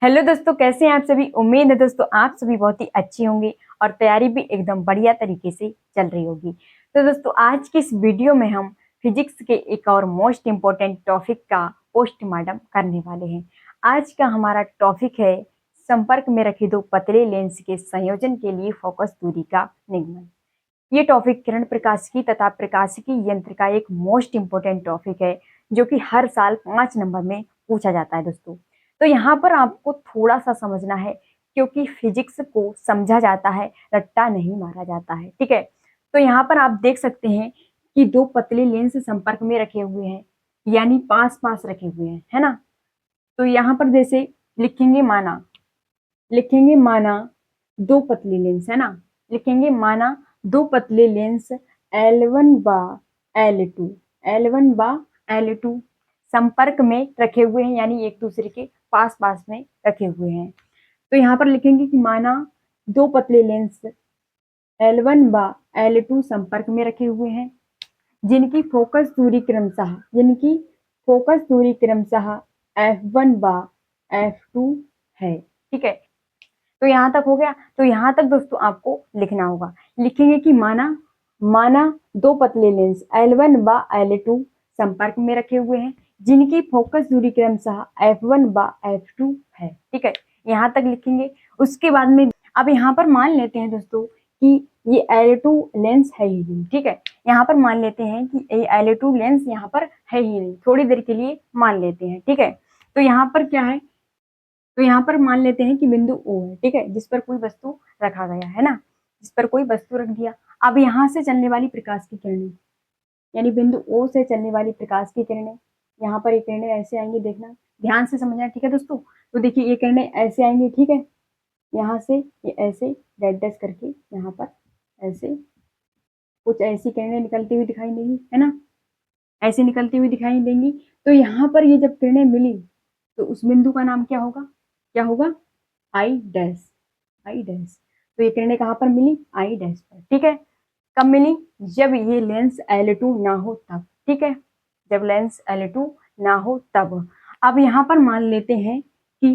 Hello दोस्तों, कैसे हैं आप सभी। उम्मीद है दोस्तों आप सभी बहुत ही अच्छे होंगे और तैयारी भी एकदम बढ़िया तरीके से चल रही होगी। तो दोस्तों आज की इस वीडियो में हम फिजिक्स के एक और मोस्ट इम्पोर्टेंट टॉपिक का पोस्टमार्टम करने वाले हैं। आज का हमारा टॉपिक है संपर्क में रखे दो पतले लेंस के संयोजन के लिए फोकस दूरी का निगमन। ये टॉपिक किरण प्रकाशिकी तथा प्रकाशिकी यंत्र का एक मोस्ट इम्पोर्टेंट टॉपिक है जो कि हर साल 5 नंबर में पूछा जाता है दोस्तों। तो यहाँ पर आपको थोड़ा सा समझना है क्योंकि फिजिक्स को समझा जाता है, रट्टा नहीं मारा जाता है। ठीक है, तो यहाँ पर आप देख सकते हैं कि दो पतले लेंस संपर्क में रखे हुए हैं, यानी पास पास रखे हुए हैं, है ना। तो यहाँ पर जैसे लिखेंगे माना दो पतले लेंस, है ना। लिखेंगे माना दो पतले लेंस L1 बा L2 L1 बा L2 संपर्क में रखे हुए हैं, यानी एक दूसरे के पास पास में रखे हुए हैं। तो यहाँ पर लिखेंगे कि माना दो पतले लेंस L1 बा L2 संपर्क में रखे हुए हैं जिनकी फोकस दूरी क्रमशः F1 बा F2 है। ठीक है, तो यहाँ तक हो गया। तो यहाँ तक दोस्तों आपको लिखना होगा। लिखेंगे कि माना दो पतले लेंस L1 बा L2 संपर्क में रखे हुए हैं जिनकी फोकस दूरी क्रमशः F1 बा F2 है। ठीक है, यहाँ तक लिखेंगे। उसके बाद में अब यहाँ पर मान लेते हैं दोस्तों कि ये L2 लेंस है ही नहीं। ठीक है, यहाँ पर मान लेते हैं कि ये L2 लेंस यहाँ पर है ही नहीं, थोड़ी देर के लिए मान लेते हैं। ठीक है, तो यहाँ पर क्या है, तो यहाँ पर मान लेते हैं कि बिंदु O है। ठीक है, जिस पर कोई वस्तु रखा गया है ना, जिस पर कोई वस्तु रख दिया। अब यहाँ से चलने वाली प्रकाश की किरणें, यानी बिंदु O से चलने वाली प्रकाश की किरणें, यहाँ पर ये किरणें ऐसे आएंगी, देखना ध्यान से समझना। ठीक है दोस्तों, तो देखिए ये किरणें ऐसे आएंगी। ठीक है, यहाँ से ये ऐसे डैश डैश करके यहाँ पर ऐसे कुछ ऐसी किरणें निकलती हुई दिखाई देंगी, है ना, ऐसे निकलती हुई दिखाई देंगी। तो यहाँ पर ये जब किरणें मिली तो उस बिंदु का नाम क्या होगा, आई डैश। तो ये किरणें कहाँ पर मिली, आई डैश पर। ठीक है, कब मिली, जब ये लेंस L2 ना हो तब। ठीक है, जब लेंस L2 ना हो तब। अब यहाँ पर मान लेते हैं कि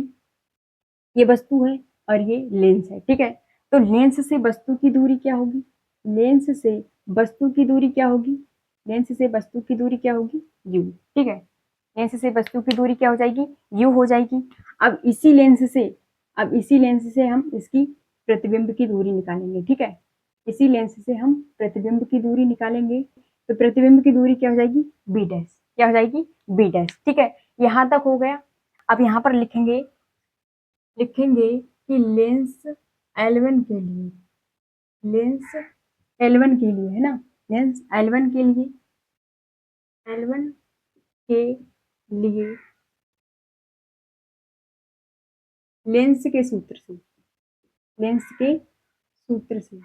ये वस्तु है और ये लेंस है। ठीक है, तो लेंस से वस्तु की दूरी क्या होगी, लेंस से वस्तु की दूरी क्या होगी, लेंस से वस्तु की दूरी क्या होगी, u। ठीक है, लेंस से वस्तु की दूरी क्या हो जाएगी, u हो जाएगी। अब इसी लेंस से हम इसकी प्रतिबिंब की दूरी निकालेंगे। ठीक है, इसी लेंस से हम प्रतिबिंब की दूरी निकालेंगे। तो प्रतिबिंब की दूरी क्या हो जाएगी, b डैश, क्या हो जाएगी, b डैश। ठीक है, यहाँ तक हो गया। अब यहाँ पर लिखेंगे कि लेंस L1 के लिए, लेंस L1 के लिए, है ना, लेंस L1 के लिए, L1 के लिए लेंस के सूत्र से, लेंस के सूत्र से,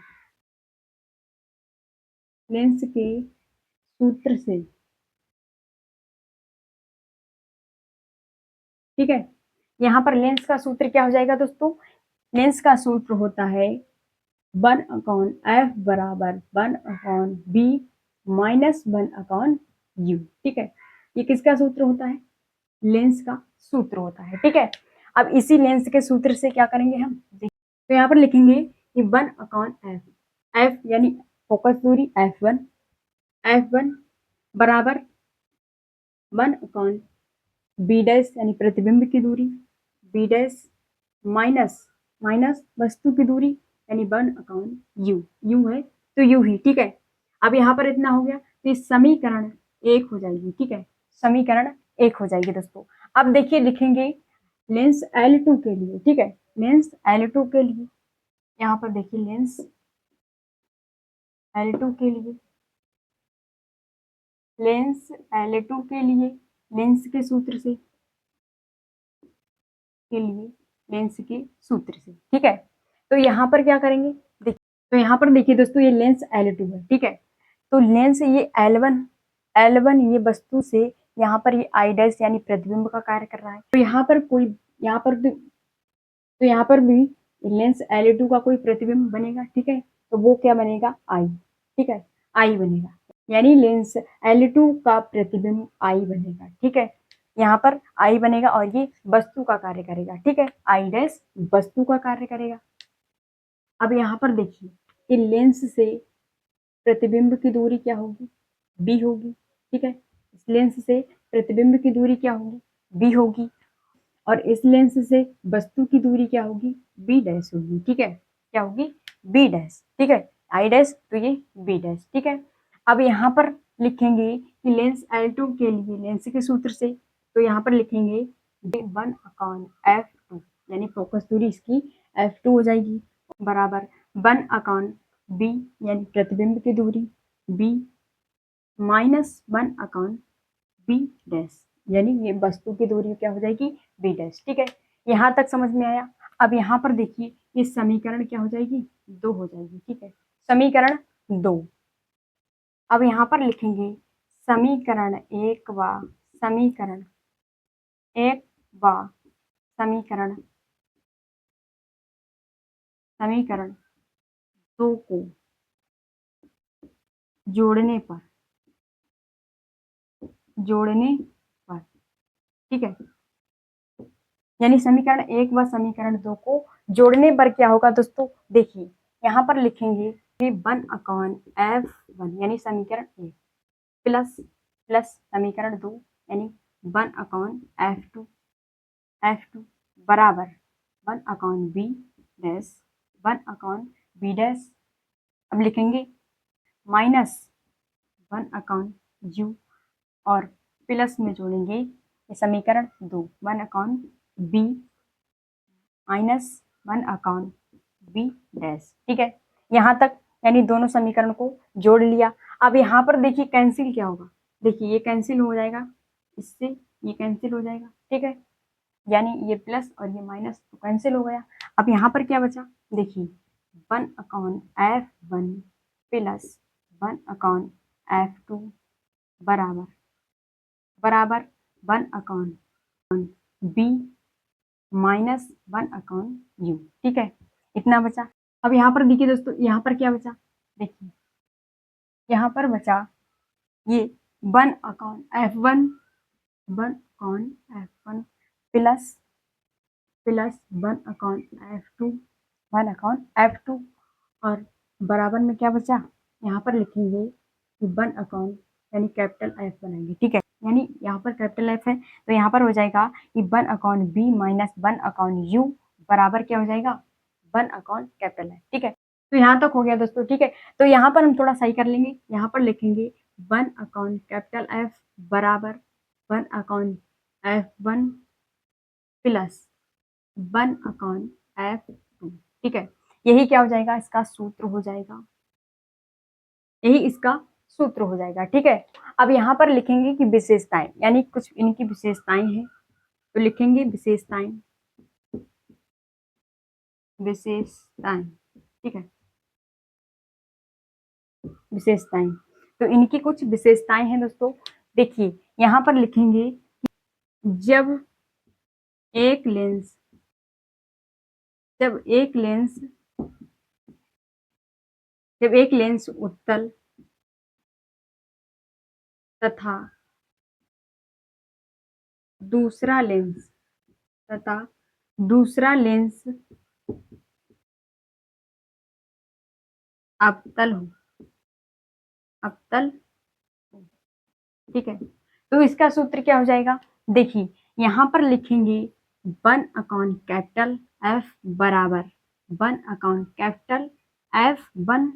लेंस के सूत्र से। ठीक है, यहाँ पर लेंस का सूत्र क्या हो जाएगा दोस्तों, लेंस का सूत्र होता है 1/f बराबर 1/b माइनस 1/u। ठीक है, ये किसका सूत्र होता है, लेंस का सूत्र होता है। ठीक है, अब इसी लेंस के सूत्र से क्या करेंगे हम, तो यहाँ पर लिखेंगे कि 1/f, f यानी फोकस दूरी f1 बराबर 1/b डैश यानी प्रतिबिंब की दूरी b डैश माइनस वस्तु की दूरी यानी 1/u, u है तो u ही। ठीक है, अब यहाँ पर इतना हो गया तो समीकरण 1 हो जाएगी। ठीक है, समीकरण 1 हो जाएगी दोस्तों। अब देखिए लिखेंगे लेंस L2 के लिए। ठीक है, लेंस L2 के लिए, यहाँ पर देखिए लेंस L2 के लिए, लेंस L2 के लिए लेंस के सूत्र से, के लिए लेंस के सूत्र से। ठीक है, तो यहाँ पर क्या करेंगे, देखिए तो यहाँ पर देखिए दोस्तों ये लेंस L2 है। ठीक है, तो लेंस ये L1 ये वस्तु से यहाँ पर ये आई डैश यानी प्रतिबिंब का कार्य कर रहा है। तो यहाँ पर भी लेंस L2 का कोई प्रतिबिंब बनेगा। ठीक है, तो वो क्या बनेगा, आई। ठीक है, आई बनेगा, यानी लेंस L2 का प्रतिबिंब आई बनेगा। ठीक है, यहाँ पर आई बनेगा और ये वस्तु का कार्य करेगा, ठीक है, आई डैश वस्तु का कार्य करेगा। अब यहाँ पर देखिए कि लेंस से प्रतिबिंब की दूरी क्या होगी, बी होगी, ठीक है, इस लेंस से प्रतिबिंब की दूरी क्या होगी, बी होगी, और इस लेंस से वस्तु की दूरी क्या होगी, बी डैश होगी, ठीक है, क्या होगी, बी डैश, ठीक है, आई डैश तो ये बी डैश, ठीक है। अब यहाँ पर लिखेंगे कि लेंस L2 के लिए लेंस के सूत्र से, तो यहाँ पर लिखेंगे 1/f2 यानी फोकस दूरी इसकी f2 हो जाएगी, बराबर 1/b यानी प्रतिबिंब की दूरी b माइनस 1/b डैश यानी ये वस्तु की दूरी क्या हो जाएगी, b डैश, ठीक है, यहाँ तक समझ में आया। अब यहाँ पर देखिए ये समीकरण क्या हो जाएगी, 2 हो जाएगी, ठीक है, समीकरण 2। अब यहाँ पर लिखेंगे समीकरण 1 व समीकरण 1 व समीकरण 2 को जोड़ने पर, ठीक है, यानी समीकरण 1 व समीकरण 2 को जोड़ने पर क्या होगा दोस्तों, देखिए यहाँ पर लिखेंगे 1/f1 यानी समीकरण 1 प्लस समीकरण 2 यानी 1/f2 बराबर 1/b डैश 1/b डैश, अब लिखेंगे माइनस 1/u और प्लस में जोड़ेंगे ये समीकरण 2 1/b माइनस 1/b डैश, ठीक है, यहाँ तक यानी दोनों समीकरण को जोड़ लिया। अब यहाँ पर देखिए कैंसिल क्या होगा, देखिए ये कैंसिल हो जाएगा, इससे ये कैंसिल हो जाएगा, ठीक है, यानी ये प्लस और ये माइनस तो कैंसिल हो गया। अब यहाँ पर क्या बचा, देखिए 1/f1 प्लस 1/f2 बराबर 1/b माइनस 1/u, ठीक है, इतना बचा। अब यहाँ पर देखिए दोस्तों, यहाँ पर क्या बचा, देखिए यहाँ पर बचा ये 1/f1 प्लस 1/f2 और बराबर में क्या बचा, यहाँ पर लिखेंगे कि 1 यानी कैपिटल F बनाएंगे, ठीक है, यानी यहाँ पर कैपिटल F है तो यहाँ पर हो जाएगा कि 1/b माइनस 1/u बराबर क्या हो जाएगा, 1/कैपिटल F, ठीक है, तो यहाँ तक हो गया दोस्तों, ठीक है। तो यहाँ पर हम थोड़ा सही कर लेंगे, यहाँ पर लिखेंगे 1/कैपिटल F बराबर 1/f1 प्लस 1/f2, ठीक है, यही क्या हो जाएगा, इसका सूत्र हो जाएगा, यही इसका सूत्र हो जाएगा, ठीक है। अब यहाँ पर लिखेंगे कि विशेषताएं यानी कुछ इनकी विशेषताएं हैं, तो लिखेंगे विशेषताएं, ठीक है, विशेषताएं, तो इनकी कुछ विशेषताएं हैं दोस्तों। देखिए यहाँ पर लिखेंगे जब एक लेंस उत्तल तथा दूसरा लेंस अवतल हो, ठीक है, तो इसका सूत्र क्या हो जाएगा, देखिए यहाँ पर लिखेंगे 1/कैपिटल F बराबर 1/कैपिटल F1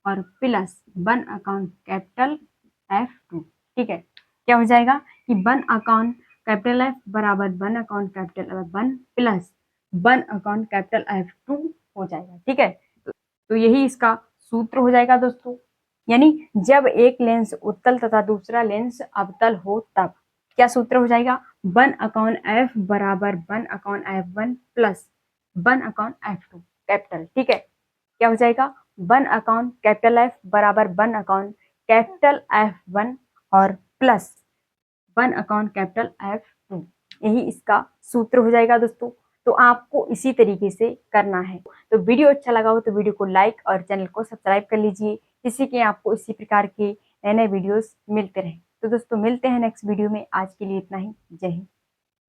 और प्लस 1/कैपिटल F2, ठीक है, क्या हो जाएगा कि 1/कैपिटल F बराबर 1/कैपिटल F1 प्लस 1/कैपिटल F2 हो जाएगा, ठीक है, तो यही इसका सूत्र हो जाएगा दोस्तों। यानी जब एक लेंस उत्तल तथा दूसरा लेंस अवतल हो तब क्या सूत्र हो जाएगा, 1/f बराबर 1/f1 प्लस 1/f2 कैपिटल, ठीक है, क्या हो जाएगा 1/कैपिटल F बराबर 1/कैपिटल F1 और प्लस 1/कैपिटल F2, यही इसका सूत्र हो जाएगा दोस्तों। तो आपको इसी तरीके से करना है। तो वीडियो अच्छा लगा हो तो वीडियो को लाइक और चैनल को सब्सक्राइब कर लीजिए, जिससे कि आपको इसी प्रकार के नए नए वीडियोस मिलते रहें। तो दोस्तों मिलते हैं नेक्स्ट वीडियो में, आज के लिए इतना ही। जय हिंद।